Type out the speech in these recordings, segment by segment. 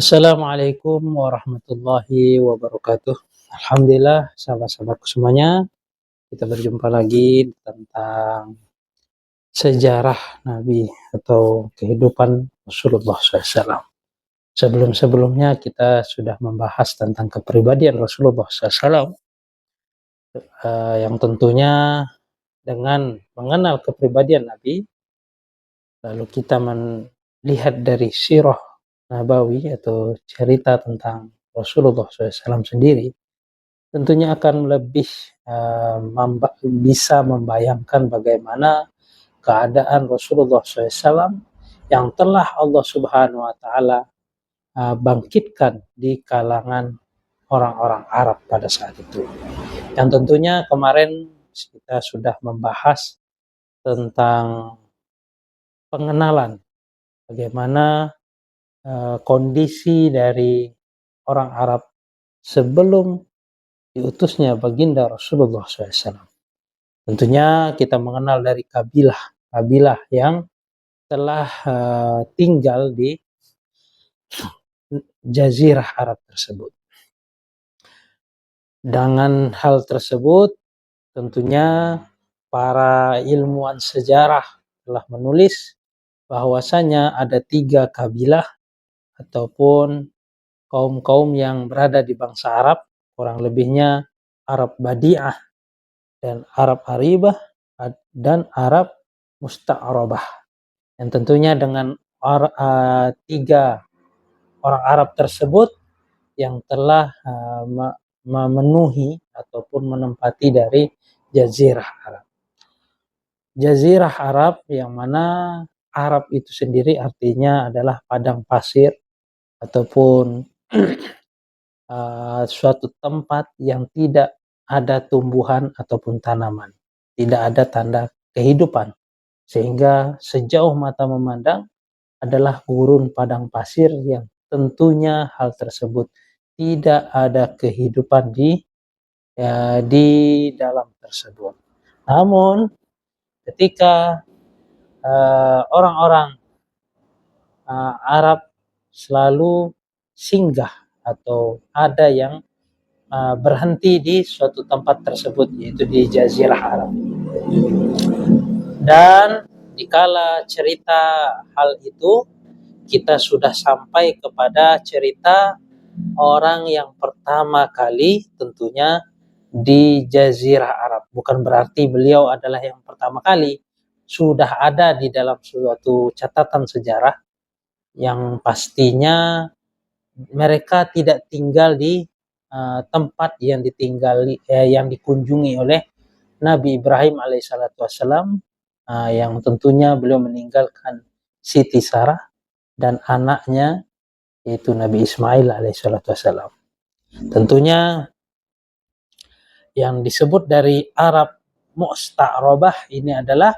Assalamualaikum warahmatullahi wabarakatuh. Alhamdulillah, sahabat-sahabatku semuanya, kita berjumpa lagi tentang sejarah Nabi atau kehidupan Rasulullah SAW. Sebelum-sebelumnya kita sudah membahas tentang kepribadian Rasulullah SAW, yang tentunya dengan mengenal kepribadian Nabi, lalu kita melihat dari sirah Nabawi atau cerita tentang Rasulullah SAW sendiri, tentunya akan lebih bisa membayangkan bagaimana keadaan Rasulullah SAW yang telah Allah Subhanahu wa Ta'ala bangkitkan di kalangan orang-orang Arab pada saat itu. Yang tentunya kemarin kita sudah membahas tentang pengenalan bagaimana kondisi dari orang Arab sebelum diutusnya baginda Rasulullah SAW. Tentunya kita mengenal dari kabilah yang telah tinggal di Jazirah Arab tersebut. Dengan hal tersebut, tentunya para ilmuwan sejarah telah menulis bahwasanya ada 3 kabilah ataupun kaum-kaum yang berada di bangsa Arab, kurang lebihnya Arab Badi'ah dan Arab Aribah dan Arab Musta'rabah. Yang tentunya dengan 3 orang Arab tersebut yang telah memenuhi ataupun menempati dari Jazirah Arab. Jazirah Arab yang mana Arab itu sendiri artinya adalah padang pasir ataupun suatu tempat yang tidak ada tumbuhan ataupun tanaman, tidak ada tanda kehidupan, sehingga sejauh mata memandang adalah gurun padang pasir yang tentunya hal tersebut tidak ada kehidupan di dalam tersebut. Namun ketika orang-orang Arab selalu singgah atau ada yang berhenti di suatu tempat tersebut, yaitu di Jazirah Arab. Dan dikala cerita hal itu, kita sudah sampai kepada cerita orang yang pertama kali tentunya di Jazirah Arab. Bukan berarti beliau adalah yang pertama kali, sudah ada di dalam suatu catatan sejarah yang pastinya mereka tidak tinggal di tempat yang dikunjungi oleh Nabi Ibrahim alaihissalatu wassalam, yang tentunya beliau meninggalkan Siti Sarah dan anaknya yaitu Nabi Ismail alaihissalatu wassalam. Tentunya yang disebut dari Arab Musta'rabah ini adalah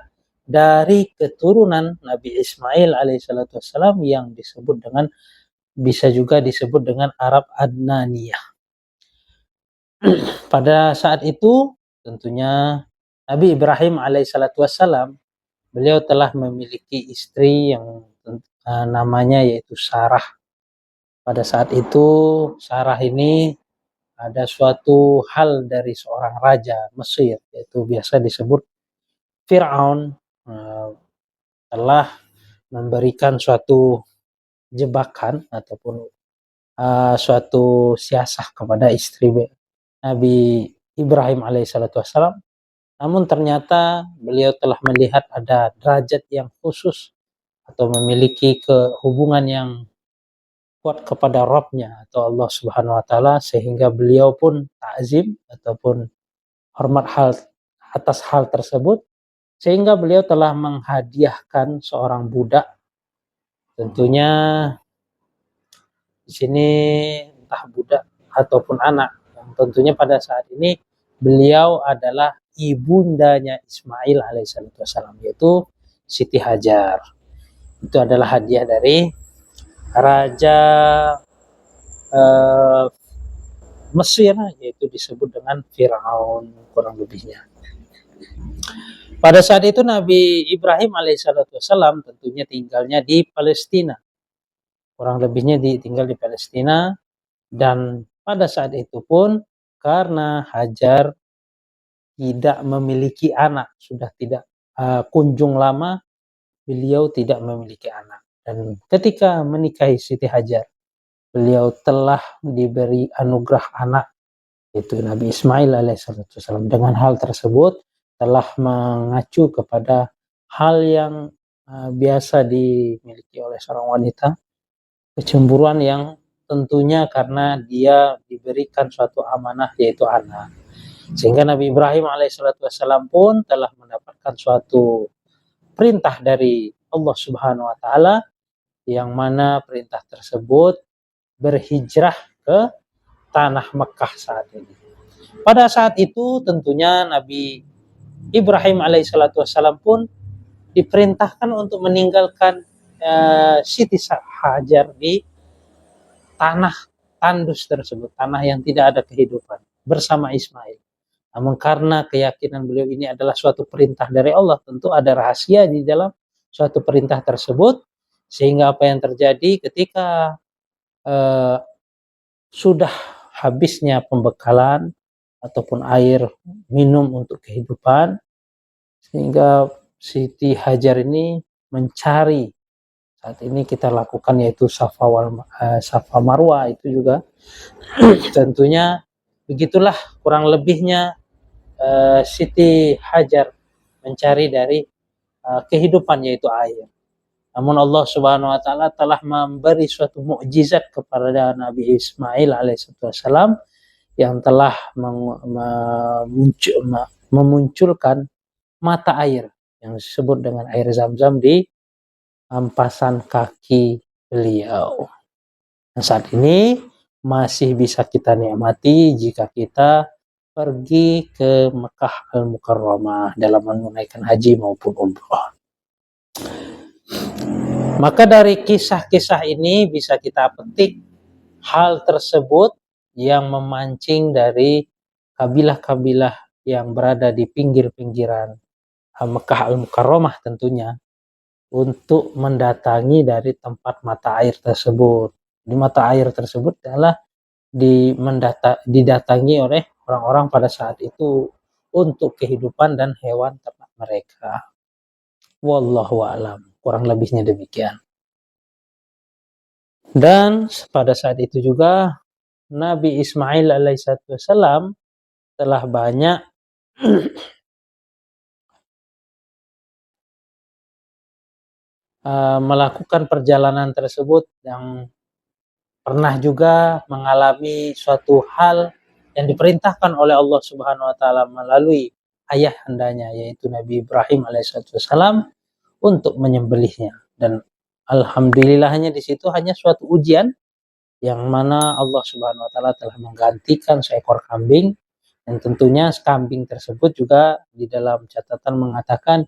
dari keturunan Nabi Ismail alaihissalatu wassalam yang bisa juga disebut dengan Arab Adnaniyah. Pada saat itu tentunya Nabi Ibrahim alaihissalatu wassalam, beliau telah memiliki istri yang namanya yaitu Sarah. Pada saat itu Sarah ini ada suatu hal dari seorang raja Mesir, yaitu biasa disebut Fir'aun, telah memberikan suatu jebakan ataupun suatu siasah kepada istri Nabi Ibrahim alaihissalatu wassalam. Namun ternyata beliau telah melihat ada derajat yang khusus atau memiliki hubungan yang kuat kepada Rabb-nya atau Allah Subhanahu wa Ta'ala, sehingga beliau pun ta'zim ataupun hormat atas hal tersebut, sehingga beliau telah menghadiahkan seorang budak. Tentunya di sini entah budak ataupun anak, yang tentunya pada saat ini beliau adalah ibundanya Ismail alaihissalam, yaitu Siti Hajar. Itu adalah hadiah dari Raja Mesir, yaitu disebut dengan Fir'aun kurang lebihnya. Pada saat itu Nabi Ibrahim alaihissalam tentunya tinggalnya di Palestina, kurang lebihnya tinggal di Palestina. Dan pada saat itu pun karena Hajar tidak memiliki anak, sudah tidak kunjung lama beliau tidak memiliki anak. Dan ketika menikahi Siti Hajar, beliau telah diberi anugerah anak, yaitu Nabi Ismail alaihissalam. Dengan hal tersebut telah mengacu kepada hal yang biasa dimiliki oleh seorang wanita, kecemburuan yang tentunya karena dia diberikan suatu amanah yaitu anak. Sehingga Nabi Ibrahim alaihissalam pun telah mendapatkan suatu perintah dari Allah Subhanahu wa taala, yang mana perintah tersebut berhijrah ke tanah Mekah saat ini. Pada saat itu tentunya Nabi Ibrahim alaihissalam pun diperintahkan untuk meninggalkan Siti Hajar di tanah tandus tersebut, tanah yang tidak ada kehidupan, bersama Ismail. Namun karena keyakinan beliau ini adalah suatu perintah dari Allah, tentu ada rahasia di dalam suatu perintah tersebut, sehingga apa yang terjadi ketika sudah habisnya pembekalan ataupun air minum untuk kehidupan, sehingga Siti Hajar ini mencari, saat ini kita lakukan yaitu Safa Marwa, itu juga tentunya begitulah kurang lebihnya Siti Hajar mencari dari kehidupan yaitu air. Namun Allah Subhanahu wa taala telah memberi suatu mukjizat kepada Nabi Ismail alaihissalam yang telah memunculkan mata air yang disebut dengan air Zam-Zam di ampasan kaki beliau. Nah, saat ini masih bisa kita nikmati jika kita pergi ke Mekah Al-Mukarramah dalam menunaikan haji maupun umroh. Maka dari kisah-kisah ini bisa kita petik hal tersebut yang memancing dari kabilah-kabilah yang berada di pinggir-pinggiran Mekah Al-Mukarramah tentunya untuk mendatangi dari tempat mata air tersebut. Di mata air tersebut adalah didatangi oleh orang-orang pada saat itu untuk kehidupan dan hewan ternak mereka. Wallahu a'lam. Kurang lebihnya demikian. Dan pada saat itu juga Nabi Ismail alaihissalam telah banyak melakukan perjalanan tersebut, yang pernah juga mengalami suatu hal yang diperintahkan oleh Allah Subhanahu wa taala melalui ayah handanya yaitu Nabi Ibrahim alaihissalam untuk menyembelihnya. Dan alhamdulillahnya di situ hanya suatu ujian yang mana Allah Subhanahu wa taala telah menggantikan seekor kambing, dan tentunya kambing tersebut juga di dalam catatan mengatakan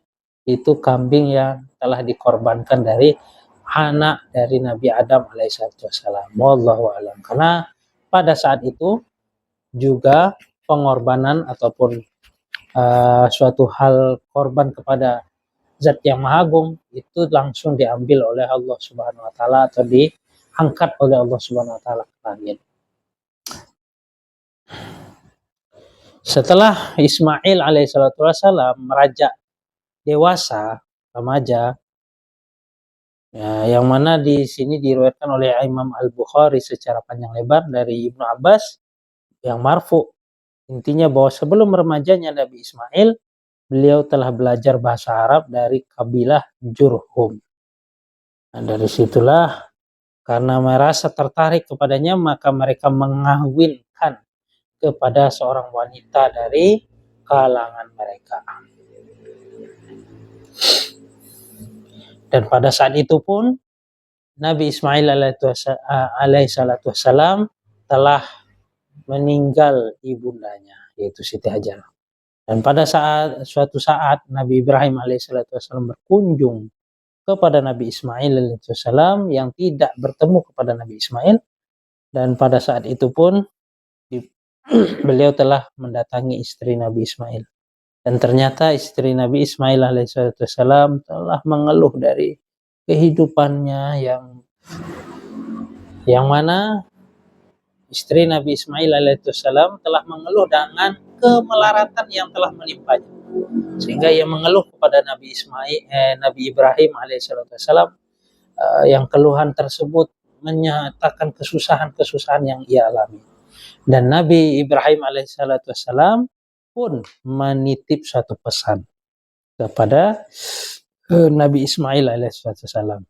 itu kambing yang telah dikorbankan dari anak dari Nabi Adam alaihissalam. Wallahu a'lam. Karena pada saat itu juga pengorbanan ataupun suatu hal korban kepada Zat yang Maha Agung itu langsung diambil oleh Allah Subhanahu wa taala atau diangkat oleh Allah Subhanahu wa taala ke langit. Setelah Ismail alaihissalam merajak dewasa, remaja, ya, yang mana di sini diriwayatkan oleh Imam Al-Bukhari secara panjang lebar dari Ibnu Abbas yang marfu. Intinya bahwa sebelum remajanya Nabi Ismail, beliau telah belajar bahasa Arab dari kabilah Jurhum. Nah, dari situlah karena merasa tertarik kepadanya, maka mereka mengawinkan kepada seorang wanita dari kalangan mereka. Dan pada saat itu pun Nabi Ismail alaihissalam telah meninggal ibundanya yaitu Siti Hajar. Dan pada suatu saat Nabi Ibrahim alaihissalam berkunjung kepada Nabi Ismail alaihissalam yang tidak bertemu kepada Nabi Ismail, dan pada saat itu pun beliau telah mendatangi istri Nabi Ismail. Dan ternyata istri Nabi Ismail alaihissalam telah mengeluh dari kehidupannya yang yang mana istri Nabi Ismail alaihissalam telah mengeluh dengan kemelaratan yang telah menimpanya, sehingga ia mengeluh kepada Nabi Ibrahim alaihissalam, yang keluhan tersebut menyatakan kesusahan-kesusahan yang ia alami. Dan Nabi Ibrahim alaihissalam pun menitip suatu pesan kepada Nabi Ismail alaihissalam,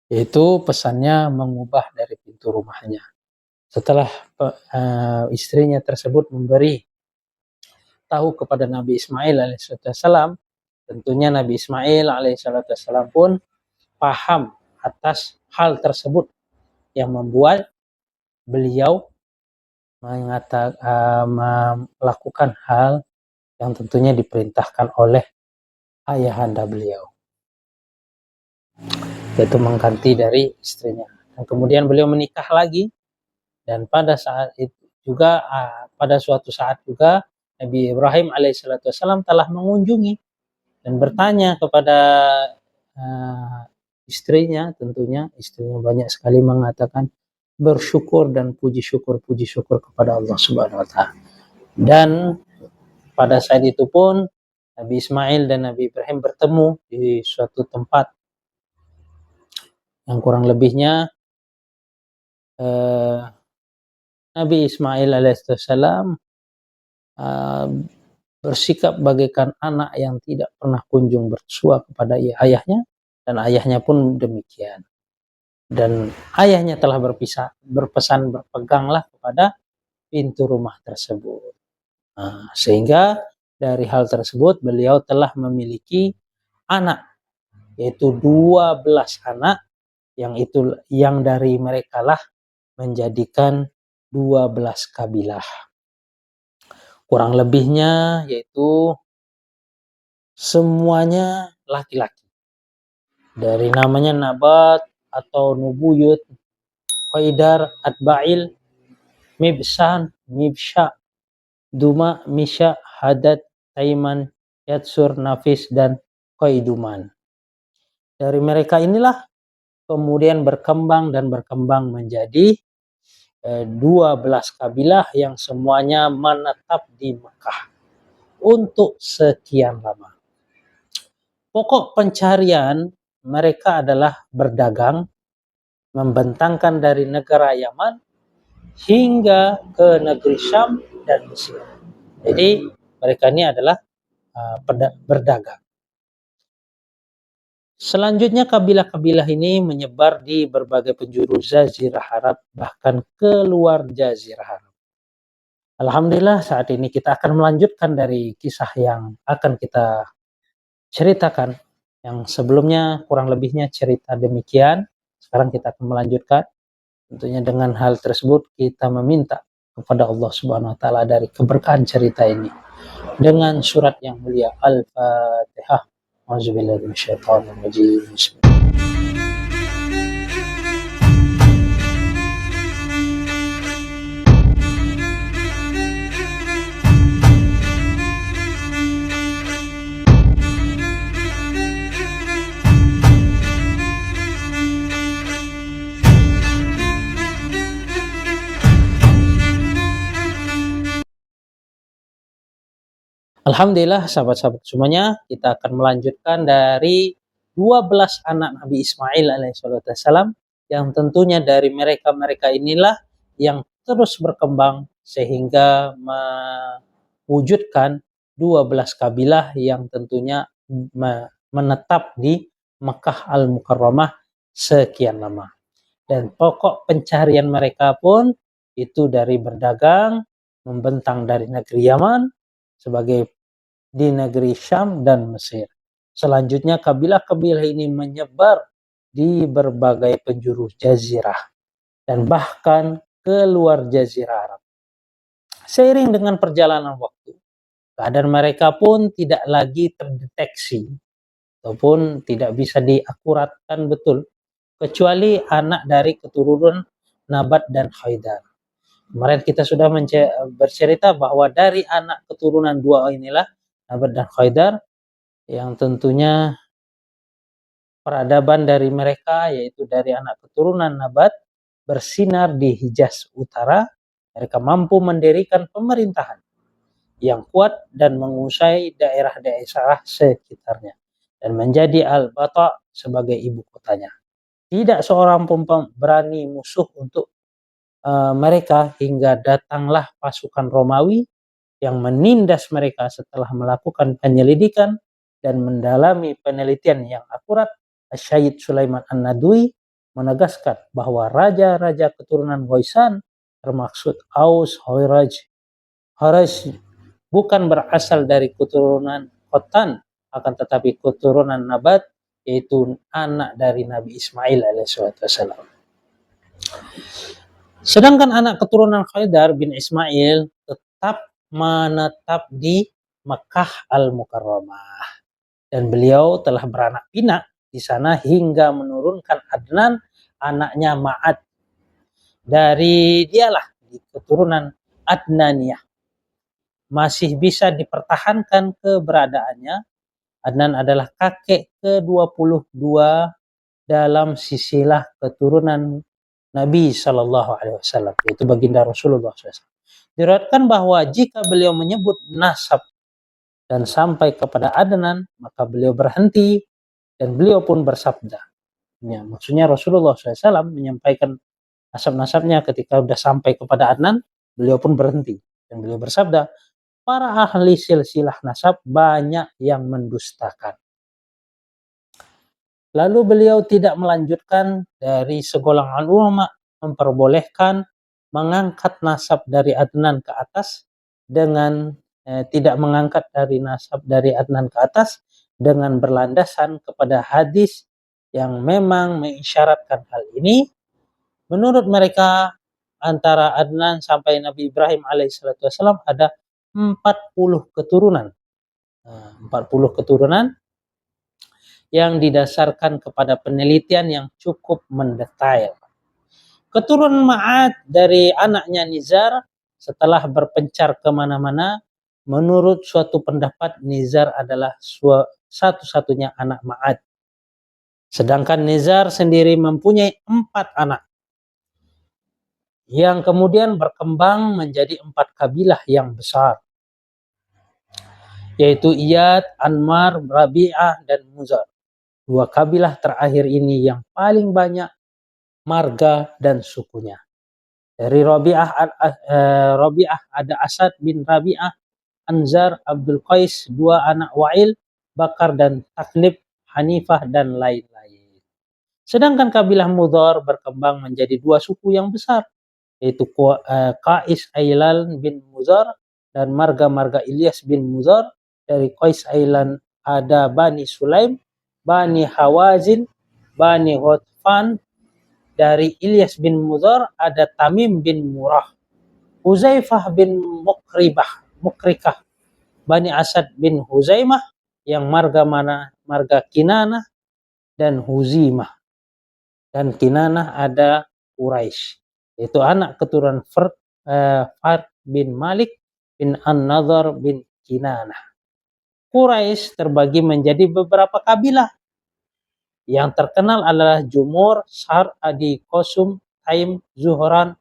yaitu pesannya mengubah dari pintu rumahnya. Setelah istrinya tersebut memberi tahu kepada Nabi Ismail alaihissalam, tentunya Nabi Ismail alaihissalam pun paham atas hal tersebut yang membuat beliau melakukan hal yang tentunya diperintahkan oleh ayahanda beliau, yaitu mengganti dari istrinya. Dan kemudian beliau menikah lagi, dan pada saat itu juga, pada suatu saat juga Nabi Ibrahim alaihissalam telah mengunjungi dan bertanya kepada istrinya. Tentunya istrinya banyak sekali mengatakan bersyukur dan puji syukur kepada Allah Subhanahu wa taala. Dan pada saat itu pun Nabi Ismail dan Nabi Ibrahim bertemu di suatu tempat yang kurang lebihnya Nabi Ismail alaihissalam bersikap bagaikan anak yang tidak pernah kunjung bersua kepada ayahnya, dan ayahnya pun demikian. Dan ayahnya telah berpesan berpeganglah kepada pintu rumah tersebut. Sehingga dari hal tersebut beliau telah memiliki anak, yaitu 12 anak, yang dari mereka lah menjadikan 12 kabilah. Kurang lebihnya yaitu semuanya laki-laki. Dari namanya Nabat atau Nubuyut, Qaidar, Atba'il, Mibsan, Mibsha, Duma, Misha, Hadad, Taiman, Yatsur, Nafis, dan Qaiduman. Dari mereka inilah kemudian berkembang menjadi 12 kabilah yang semuanya menetap di Mekah untuk sekian lama. Pokok pencarian mereka adalah berdagang, membentangkan dari negara Yaman hingga ke negeri Syam dan Mesir. Jadi mereka ini adalah berdagang. Selanjutnya kabilah-kabilah ini menyebar di berbagai penjuru Jazirah Arab, bahkan keluar Jazirah Arab. Alhamdulillah, saat ini kita akan melanjutkan dari kisah yang akan kita ceritakan. Yang sebelumnya kurang lebihnya cerita demikian. Sekarang kita akan melanjutkan. Tentunya dengan hal tersebut kita meminta kepada Allah Subhanahu wa taala dari keberkahan cerita ini dengan surat yang mulia Al-Fatihah. A'udzubillahi minasyaitonir rajim. Alhamdulillah sahabat-sahabat semuanya, kita akan melanjutkan dari 12 anak Nabi Ismail alaihissalam, yang tentunya dari mereka inilah yang terus berkembang sehingga mewujudkan 12 kabilah yang tentunya menetap di Makkah Al-Mukarramah sekian lama. Dan pokok pencarian mereka pun itu dari berdagang, membentang dari negeri Yaman sebagai di negeri Syam dan Mesir. Selanjutnya kabilah-kabilah ini menyebar di berbagai penjuru jazirah dan bahkan keluar Jazirah Arab. Seiring dengan perjalanan waktu, keadaan mereka pun tidak lagi terdeteksi ataupun tidak bisa diakuratkan betul, kecuali anak dari keturunan Nabat dan Khaidar. Kemarin kita sudah bercerita bahwa dari anak keturunan dua inilah, Nabat dan Khaidar, yang tentunya peradaban dari mereka, yaitu dari anak keturunan Nabat, bersinar di Hijaz Utara. Mereka mampu mendirikan pemerintahan yang kuat dan menguasai daerah-daerah sekitarnya dan menjadi Al-Bata sebagai ibu kotanya. Tidak seorang pun berani musuh untuk mereka hingga datanglah pasukan Romawi yang menindas mereka. Setelah melakukan penyelidikan dan mendalami penelitian yang akurat, Syed Sulaiman An-Nadwi menegaskan bahwa raja-raja keturunan Ghaisan termaksud Aus, Kharaj bukan berasal dari keturunan Khotan, akan tetapi keturunan Nabat, yaitu anak dari Nabi Ismail alaihissalam. Sedangkan anak keturunan Khaidar bin Ismail tetap menetap di Makkah Al-Mukarramah, dan beliau telah beranak pinak di sana hingga menurunkan Adnan, anaknya Ma'ad. Dari dialah di keturunan Adnaniyah masih bisa dipertahankan keberadaannya. Adnan adalah kakek ke-22 dalam silsilah keturunan Nabi Shallallahu Alaihi Wasallam, yaitu baginda Rasulullah SAW. Diriwayatkan bahwa jika beliau menyebut nasab dan sampai kepada Adnan, maka beliau berhenti dan beliau pun bersabda. Ya, maksudnya Rasulullah SAW menyampaikan nasab-nasabnya ketika sudah sampai kepada Adnan, beliau pun berhenti dan beliau bersabda, para ahli silsilah nasab banyak yang mendustakan. Lalu beliau tidak melanjutkan. Dari segolongan ulama memperbolehkan mengangkat nasab dari Adnan ke atas dengan tidak mengangkat dari nasab dari Adnan ke atas dengan berlandasan kepada hadis yang memang mengisyaratkan hal ini. Menurut mereka, antara Adnan sampai Nabi Ibrahim alaihissalam ada 40 keturunan. 40 keturunan yang didasarkan kepada penelitian yang cukup mendetail. Keturunan Ma'ad dari anaknya Nizar setelah berpencar kemana-mana, menurut suatu pendapat Nizar adalah satu-satunya anak Ma'ad. Sedangkan Nizar sendiri mempunyai 4 anak yang kemudian berkembang menjadi 4 kabilah yang besar, yaitu Iyad, Anmar, Rabi'ah, dan Muzar. 2 kabilah terakhir ini yang paling banyak marga dan sukunya. Dari Rabi'ah ada Asad bin Rabi'ah, Anzar, Abdul Qais, 2 anak Wa'il, Bakar dan Taklib, Hanifah, dan lain-lain. Sedangkan kabilah Mudhar berkembang menjadi 2 suku yang besar, yaitu Qais Ailan bin Mudhar dan marga-marga Ilyas bin Mudhar. Dari Qais Ailan ada Bani Sulaim, Bani Hawazin, Bani Ghatfan. Dari Ilyas bin Mudhar ada Tamim bin Murrah, Huzaifah bin Mukrikah, Bani Asad bin Huzaimah yang marga Kinanah dan Huzimah. Dan Kinanah ada Quraisy, yaitu anak keturunan Fard bin Malik bin An-Nadhr bin Kinanah. Quraisy terbagi menjadi beberapa kabilah. Yang terkenal adalah Jumur, Sar, Adi, Qasum, Taim, Zuhrah,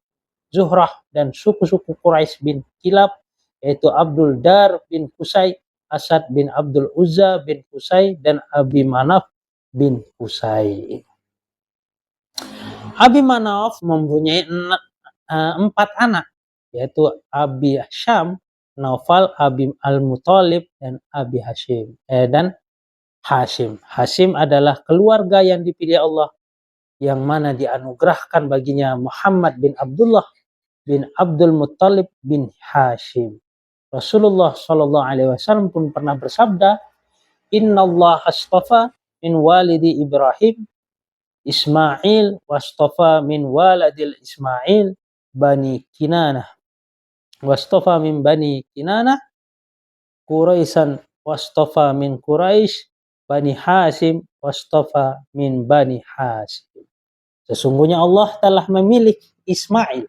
dan suku-suku Quraisy bin Kilab, yaitu Abdul Dar bin Qusay, Asad bin Abdul Uzza bin Qusay, dan Abi Manaf bin Qusay. Abi Manaf mempunyai 4 anak, yaitu Abi Hasham, Naufal, Abi Al-Muthalib, dan Abi Hashim. Hashim adalah keluarga yang dipilih Allah, yang mana dianugerahkan baginya Muhammad bin Abdullah bin Abdul Muttalib bin Hashim. Rasulullah SAW pun pernah bersabda, Inna Allah astafa min walidi Ibrahim Ismail wastafa min waladil Ismail Bani Kinanah wastafa min Bani Kinanah Quraisan wastafa min Quraisy Bani Hashim wastafa min Bani Hashim. Sesungguhnya Allah telah memilih Ismail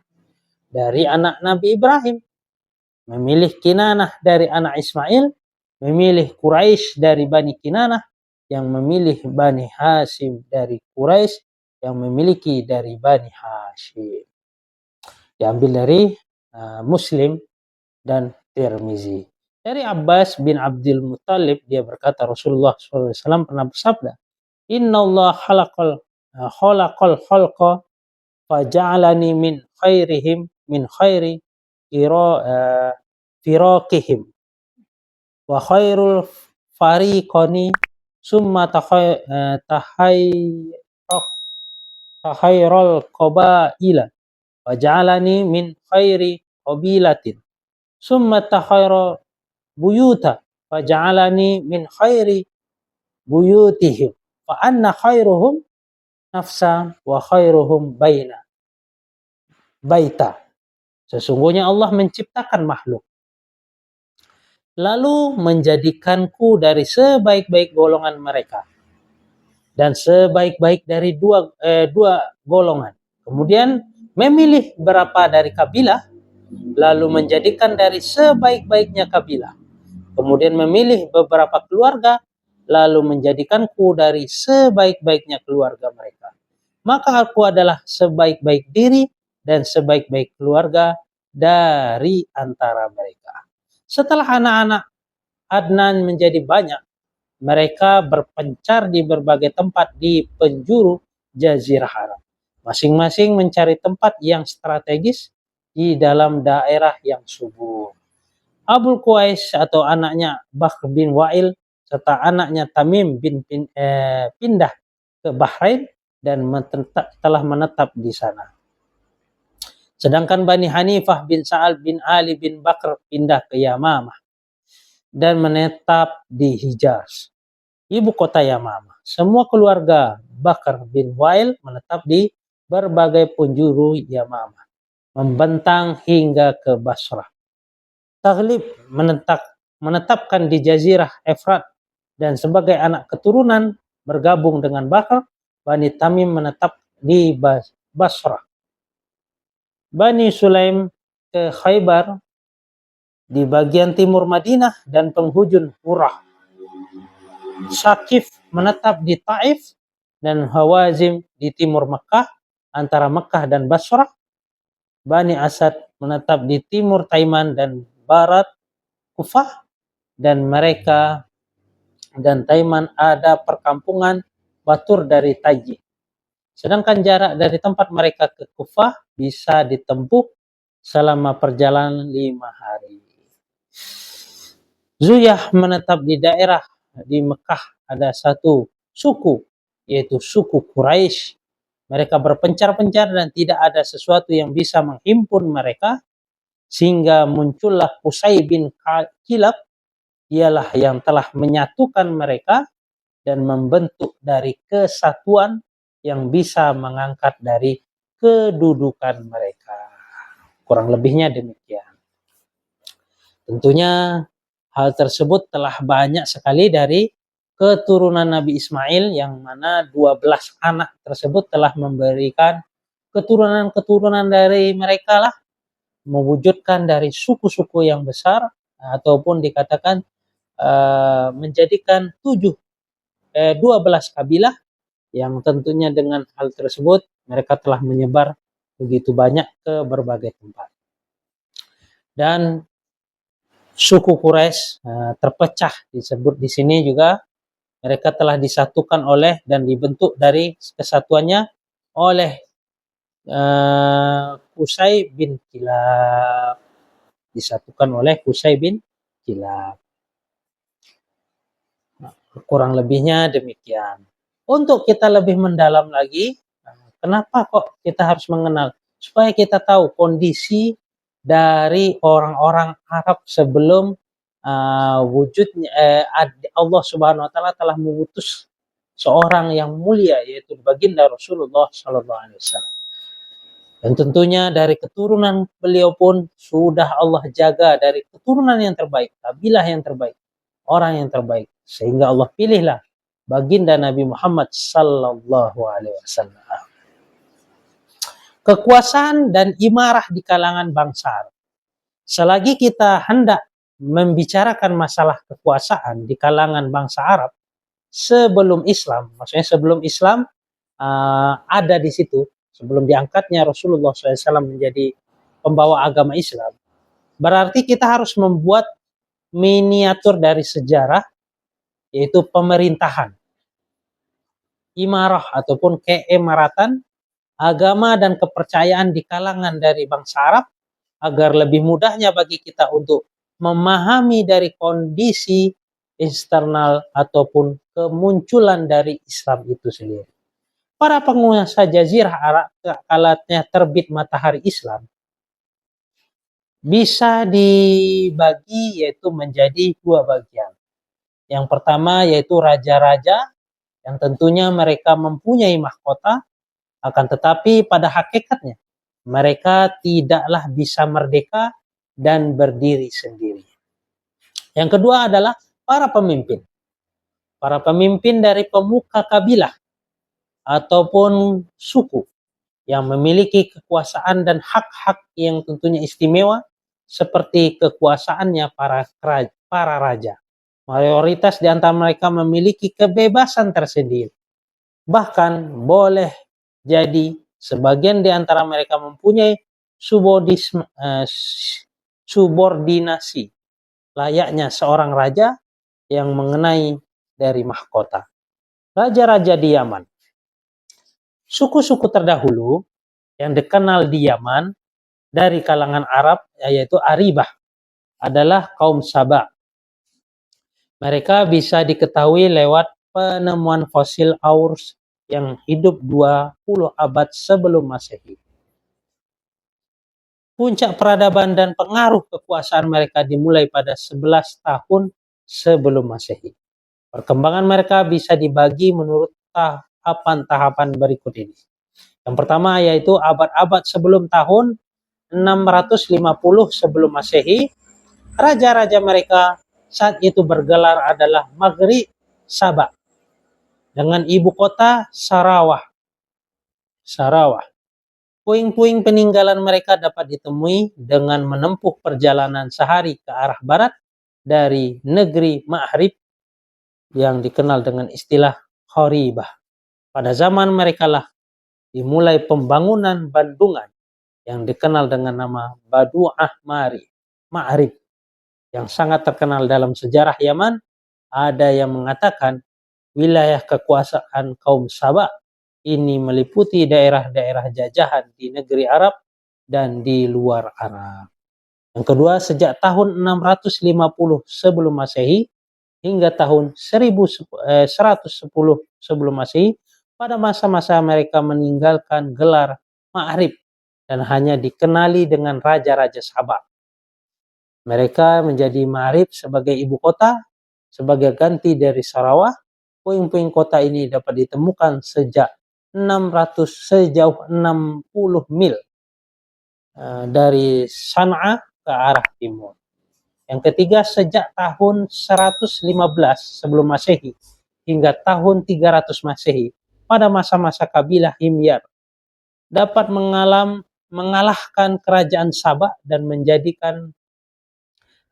dari anak Nabi Ibrahim, memilih Kinanah dari anak Ismail, memilih Quraisy dari Bani Kinanah, yang memilih Bani Hashim dari Quraisy yang memiliki dari Bani Hashim. Diambil dari Muslim dan Tirmizi. Dari Abbas bin Abdul Muttalib, dia berkata Rasulullah SAW pernah bersabda, Inna Allah khalaqal khalqa faja'alani min khairihim min khairi firaqihim wa khairul fariqani summa tahayral qabaila wa ja'alani min khairi qabilatin summa tahayra buyuta wa ja'alani min khairi buyutihim fa anna khairuhum nafsa wa khairuhum baita. Sesungguhnya Allah menciptakan makhluk lalu menjadikanku dari sebaik-baik golongan mereka dan sebaik-baik dari dua golongan. Kemudian memilih berapa dari kabilah, lalu menjadikan dari sebaik-baiknya kabilah. Kemudian memilih beberapa keluarga, lalu menjadikanku dari sebaik-baiknya keluarga mereka. Maka aku adalah sebaik-baik diri dan sebaik-baik keluarga dari antara mereka. Setelah anak-anak Adnan menjadi banyak, mereka berpencar di berbagai tempat di penjuru Jazirah Arab. Masing-masing mencari tempat yang strategis di dalam daerah yang subur. Abul Qais atau anaknya Bakr bin Wa'il serta anaknya Tamim pindah ke Bahrain dan telah menetap di sana. Sedangkan Bani Hanifah bin Sa'al bin Ali bin Bakr pindah ke Yamamah dan menetap di Hijaz, ibu kota Yamamah. Semua keluarga Bakr bin Wa'il menetap di berbagai penjuru Yamamah, membentang hingga ke Basrah. Taghlib menetapkan di Jazirah Efrat dan sebagai anak keturunan bergabung dengan Bakr, Bani Tamim menetap di Basrah. Bani Sulaim ke Khaybar di bagian timur Madinah dan penghujung Qurah. Syakif menetap di Taif dan Hawazim di timur Mekah antara Mekah dan Basrah. Bani Asad menetap di timur Taiman dan barat Kufah, dan mereka dan Taiman ada perkampungan Batur dari Taji. Sedangkan jarak dari tempat mereka ke Kufah bisa ditempuh selama perjalanan 5 hari. Zuyah menetap di daerah di Mekah ada satu suku, yaitu suku Quraisy. Mereka berpencar-pencar dan tidak ada sesuatu yang bisa menghimpun mereka, sehingga muncullah Qusay bin Kilab, ialah yang telah menyatukan mereka dan membentuk dari kesatuan yang bisa mengangkat dari kedudukan mereka. Kurang lebihnya demikian. Tentunya hal tersebut telah banyak sekali dari keturunan Nabi Ismail, yang mana 12 anak tersebut telah memberikan keturunan-keturunan dari mereka lah, mewujudkan dari suku-suku yang besar, ataupun dikatakan menjadikan 12 kabilah, yang tentunya dengan hal tersebut mereka telah menyebar begitu banyak ke berbagai tempat. Dan suku Quraisy terpecah, disebut di sini juga mereka telah disatukan oleh dan dibentuk dari kesatuannya oleh Qusay bin Kilab, disatukan oleh Qusay bin Kilab. Kurang lebihnya demikian. Untuk kita lebih mendalam lagi, kenapa kok kita harus mengenal, supaya kita tahu kondisi dari orang-orang Arab sebelum wujudnya Allah Subhanahu wa taala telah mengutus seorang yang mulia, yaitu baginda Rasulullah sallallahu alaihi wasallam. Dan tentunya dari keturunan beliau pun sudah Allah jaga dari keturunan yang terbaik, kabilah yang terbaik, orang yang terbaik, sehingga Allah pilihlah baginda Nabi Muhammad sallallahu alaihi wasallam. Kekuasaan dan imarah di kalangan bangsa Arab. Selagi kita hendak membicarakan masalah kekuasaan di kalangan bangsa Arab, sebelum Islam, maksudnya sebelum Islam ada di situ, sebelum diangkatnya Rasulullah SAW menjadi pembawa agama Islam, berarti kita harus membuat miniatur dari sejarah, yaitu pemerintahan, imarah ataupun keemaratan, agama dan kepercayaan di kalangan dari bangsa Arab, agar lebih mudahnya bagi kita untuk memahami dari kondisi eksternal ataupun kemunculan dari Islam itu sendiri. Para penguasa Jazirah Arab kalatnya terbit matahari Islam bisa dibagi yaitu menjadi dua bagian. Yang pertama yaitu raja-raja yang tentunya mereka mempunyai mahkota, akan tetapi pada hakikatnya mereka tidaklah bisa merdeka dan berdiri sendiri. Yang kedua adalah para pemimpin. Para pemimpin dari pemuka kabilah ataupun suku yang memiliki kekuasaan dan hak-hak yang tentunya istimewa seperti kekuasaannya para raja. Mayoritas di antara mereka memiliki kebebasan tersendiri. Bahkan boleh jadi sebagian di antara mereka mempunyai subordinasi layaknya seorang raja yang mengenai dari mahkota. Raja-raja di Yaman. Suku-suku terdahulu yang dikenal di Yaman dari kalangan Arab yaitu Aribah adalah kaum Saba. Mereka bisa diketahui lewat penemuan fosil Aurs yang hidup 20 abad sebelum Masehi. Puncak peradaban dan pengaruh kekuasaan mereka dimulai pada 11 tahun sebelum Masehi. Perkembangan mereka bisa dibagi menurut tahapan-tahapan berikut ini. Yang pertama yaitu abad-abad sebelum tahun 650 sebelum Masehi. Raja-raja mereka saat itu bergelar adalah Maghrib Sabah dengan ibu kota Sarawah. Puing-puing peninggalan mereka dapat ditemui dengan menempuh perjalanan sehari ke arah barat dari negeri Ma'rib yang dikenal dengan istilah Khoribah. Pada zaman mereka lah dimulai pembangunan bendungan yang dikenal dengan nama Badu'ah Ma'rib yang sangat terkenal dalam sejarah Yaman. Ada yang mengatakan wilayah kekuasaan kaum Sabah ini meliputi daerah-daerah jajahan di negeri Arab dan di luar Arab. Yang kedua, sejak tahun 650 sebelum Masehi hingga tahun 1110 sebelum Masehi, pada masa-masa mereka meninggalkan gelar Ma'rib dan hanya dikenali dengan raja-raja Sabah. Mereka menjadi Ma'rib sebagai ibu kota, sebagai ganti dari Sarawak. Puing-puing kota ini dapat ditemukan sejauh 60 mil dari San'a ke arah timur. Yang ketiga, sejak tahun 115 sebelum Masehi hingga tahun 300 Masehi, pada masa-masa kabilah Himyar dapat mengalahkan kerajaan Sabah dan menjadikan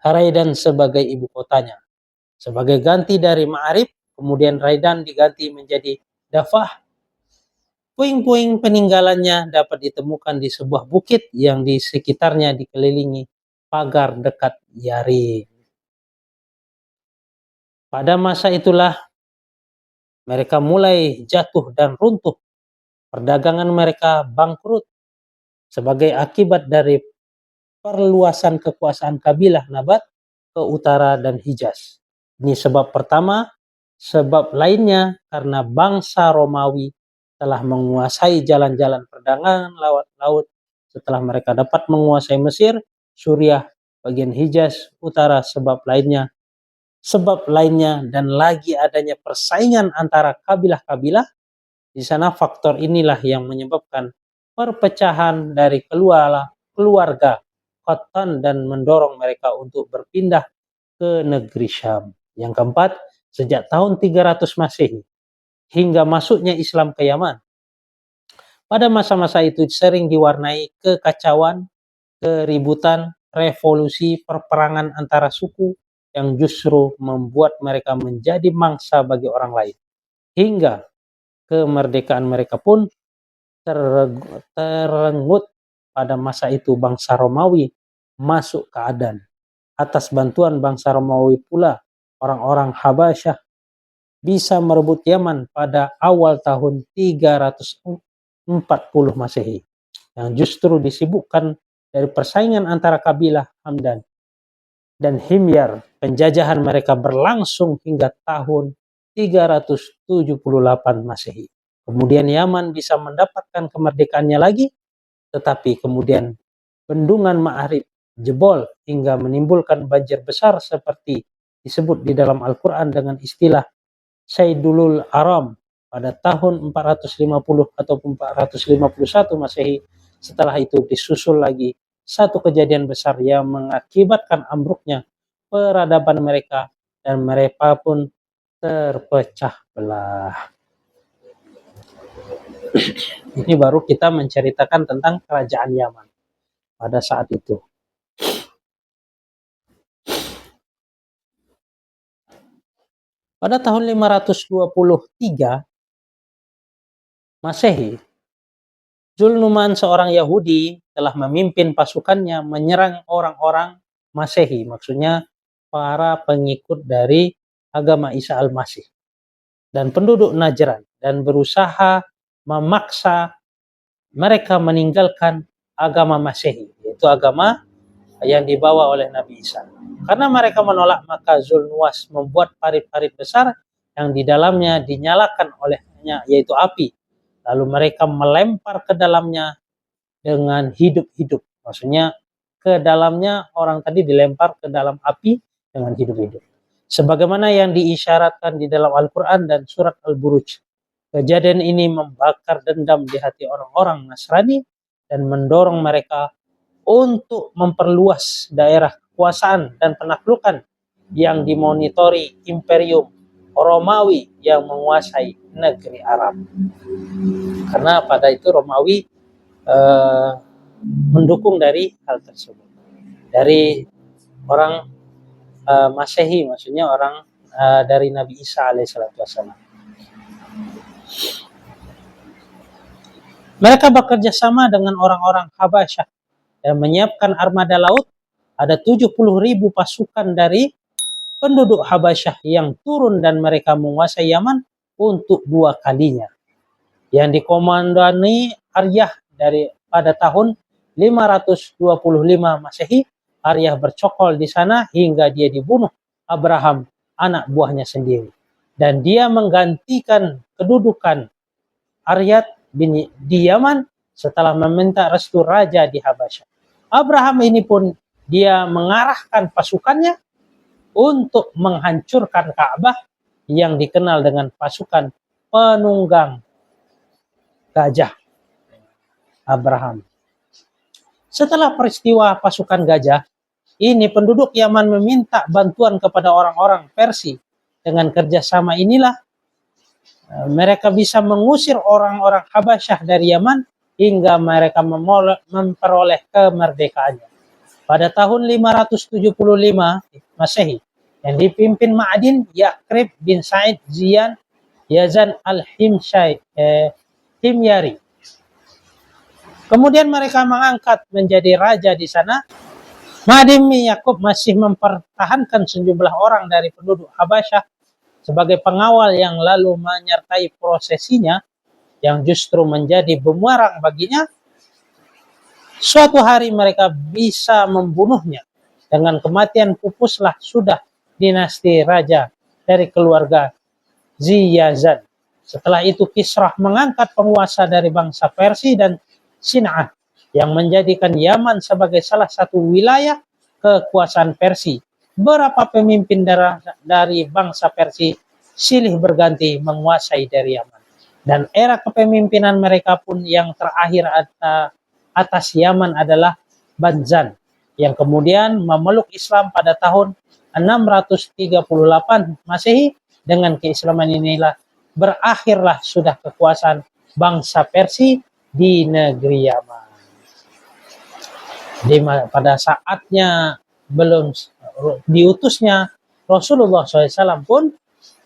Raidan sebagai ibu kotanya. Sebagai ganti dari Ma'rib, kemudian Raidan diganti menjadi Dafah. Puing-puing peninggalannya dapat ditemukan di sebuah bukit yang di sekitarnya dikelilingi pagar dekat Yarin. Pada masa itulah mereka mulai jatuh dan runtuh. Perdagangan mereka bangkrut sebagai akibat dari perluasan kekuasaan kabilah Nabat ke utara dan Hijaz. Ini sebab pertama. Sebab lainnya karena bangsa Romawi telah menguasai jalan-jalan perdagangan lewat laut setelah mereka dapat menguasai Mesir, Suriah, bagian Hijaz utara. Sebab lainnya dan lagi adanya persaingan antara kabilah-kabilah. Di sana faktor inilah yang menyebabkan perpecahan dari keluarga Qattan dan mendorong mereka untuk berpindah ke negeri Syam. Yang keempat, sejak tahun 300 Masehi hingga masuknya Islam ke Yaman. Pada masa-masa itu sering diwarnai kekacauan, keributan, revolusi, perperangan antara suku yang justru membuat mereka menjadi mangsa bagi orang lain. Hingga kemerdekaan mereka pun terenggut pada masa itu bangsa Romawi masuk ke Adan. Atas bantuan bangsa Romawi pula, orang-orang Habasyah bisa merebut Yaman pada awal tahun 340 Masehi, yang justru disibukkan dari persaingan antara kabilah Hamdan dan Himyar. Penjajahan mereka berlangsung hingga tahun 378 Masehi. Kemudian Yaman bisa mendapatkan kemerdekaannya lagi, tetapi kemudian bendungan Ma'arib jebol hingga menimbulkan banjir besar seperti disebut di dalam Al-Quran dengan istilah Saidulul Aram pada tahun 450 atau 451 Masehi. Setelah itu disusul lagi satu kejadian besar yang mengakibatkan ambruknya peradaban mereka dan mereka pun terpecah belah. Ini baru kita menceritakan tentang kerajaan Yaman pada saat itu. Pada tahun 523 Masehi, Zulnuman seorang Yahudi telah memimpin pasukannya menyerang orang-orang Masehi, maksudnya para pengikut dari agama Isa Al-Masih dan penduduk Najran, dan berusaha memaksa mereka meninggalkan agama Masehi, yaitu agama yang dibawa oleh Nabi Isa. Karena mereka menolak, maka Zulnuwas membuat parit-parit besar yang di dalamnya dinyalakan olehnya, yaitu api. Lalu mereka melempar ke dalamnya dengan hidup-hidup. Maksudnya ke dalamnya orang tadi dilempar ke dalam api dengan hidup-hidup. Sebagaimana yang diisyaratkan di dalam Al-Quran dan surat Al-Buruj. Kejadian ini membakar dendam di hati orang-orang Nasrani dan mendorong mereka untuk memperluas daerah kekuasaan dan penaklukan yang dimonitori Imperium Romawi yang menguasai negeri Arab. Karena pada itu Romawi mendukung dari hal tersebut. Dari orang Masehi, maksudnya orang dari Nabi Isa alaihissalam. Mereka bekerja sama dengan orang-orang Habasyah dan menyiapkan armada laut. Ada 70.000 pasukan dari penduduk Habasyah yang turun dan mereka menguasai Yaman untuk 2 kalinya. Yang dikomandoi Aryah pada tahun 525 Masehi. Aryah bercokol di sana hingga dia dibunuh Abraham, anak buahnya sendiri. Dan dia menggantikan kedudukan Aryat di Yaman setelah meminta restu raja di Habasyah. Abraham ini pun dia mengarahkan pasukannya untuk menghancurkan Ka'bah yang dikenal dengan pasukan penunggang gajah Abraham. Setelah peristiwa pasukan gajah ini, penduduk Yaman meminta bantuan kepada orang-orang Persia. Dengan kerjasama inilah mereka bisa mengusir orang-orang Habasyah dari Yaman hingga mereka memperoleh kemerdekaannya. Pada tahun 575 Masehi, yang dipimpin Ma'adin Yakrib bin Sa'id Ziyan Yazan al-Himyari. Kemudian mereka mengangkat menjadi raja di sana. Ma'adin Yakub masih mempertahankan sejumlah orang dari penduduk Habasyah sebagai pengawal yang lalu menyertai prosesinya, yang justru menjadi bumerang baginya. Suatu hari mereka bisa membunuhnya. Dengan kematian pupuslah sudah dinasti raja dari keluarga Ziyazan. Setelah itu Kisrah mengangkat penguasa dari bangsa Persia dan Sin'ah yang menjadikan Yaman sebagai salah satu wilayah kekuasaan Persia. Beberapa pemimpin dari bangsa Persia silih berganti menguasai dari Yaman. Dan era kepemimpinan mereka pun yang terakhir atas Yaman adalah Banzan, yang kemudian memeluk Islam pada tahun 638 Masehi. Dengan keislaman inilah berakhirlah sudah kekuasaan bangsa Persia di negeri Yaman. Pada saatnya belum diutusnya Rasulullah SAW pun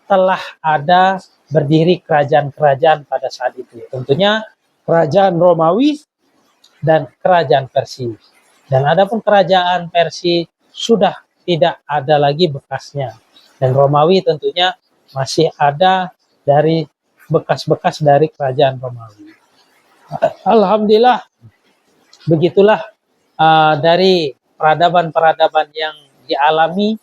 telah ada berdiri kerajaan-kerajaan pada saat itu. Tentunya kerajaan Romawi dan kerajaan Persia. Dan adapun kerajaan Persia sudah tidak ada lagi bekasnya. Dan Romawi tentunya masih ada dari bekas-bekas dari kerajaan Romawi. Alhamdulillah, begitulah dari peradaban-peradaban yang dialami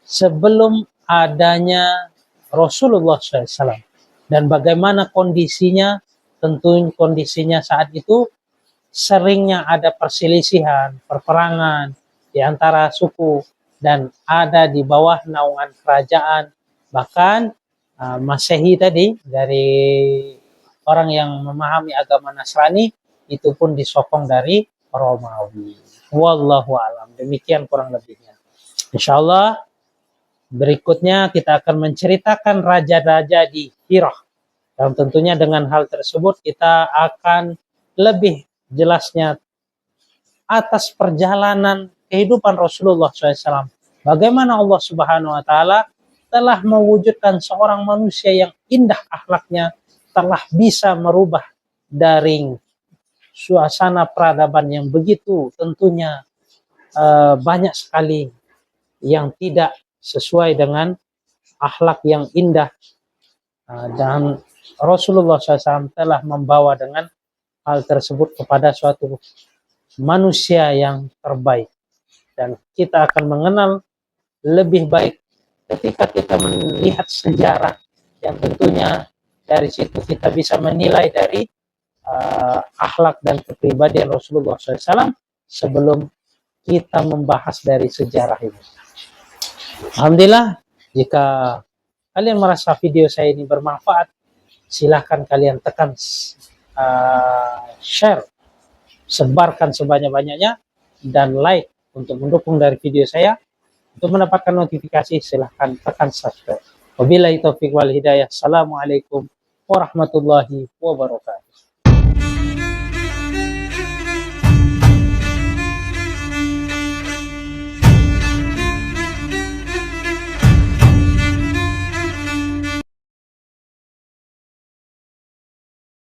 sebelum adanya Rasulullah SAW. Dan bagaimana kondisinya, tentu kondisinya saat itu seringnya ada perselisihan, perperangan di antara suku dan ada di bawah naungan kerajaan. Bahkan Masehi tadi dari orang yang memahami agama Nasrani itu pun disokong dari Romawi. Wallahu alam. Demikian kurang lebihnya. Insyaallah berikutnya kita akan menceritakan raja-raja di Hira. Dan tentunya dengan hal tersebut kita akan lebih jelasnya atas perjalanan kehidupan Rasulullah SAW. Bagaimana Allah Subhanahu Wa Taala telah mewujudkan seorang manusia yang indah akhlaknya, telah bisa merubah dari suasana peradaban yang begitu tentunya banyak sekali yang tidak sesuai dengan akhlak yang indah, dan Rasulullah SAW telah membawa dengan hal tersebut kepada suatu manusia yang terbaik. Dan kita akan mengenal lebih baik ketika kita melihat sejarah yang tentunya dari situ kita bisa menilai dari akhlak dan kepribadian Rasulullah SAW sebelum kita membahas dari sejarah ini. Alhamdulillah, jika kalian merasa video saya ini bermanfaat, silahkan kalian tekan share, sebarkan sebanyak-banyaknya, dan like untuk mendukung dari video saya. Untuk mendapatkan notifikasi silahkan tekan subscribe. Wabillahi taufiq wal hidayah. Assalamualaikum warahmatullahi wabarakatuh.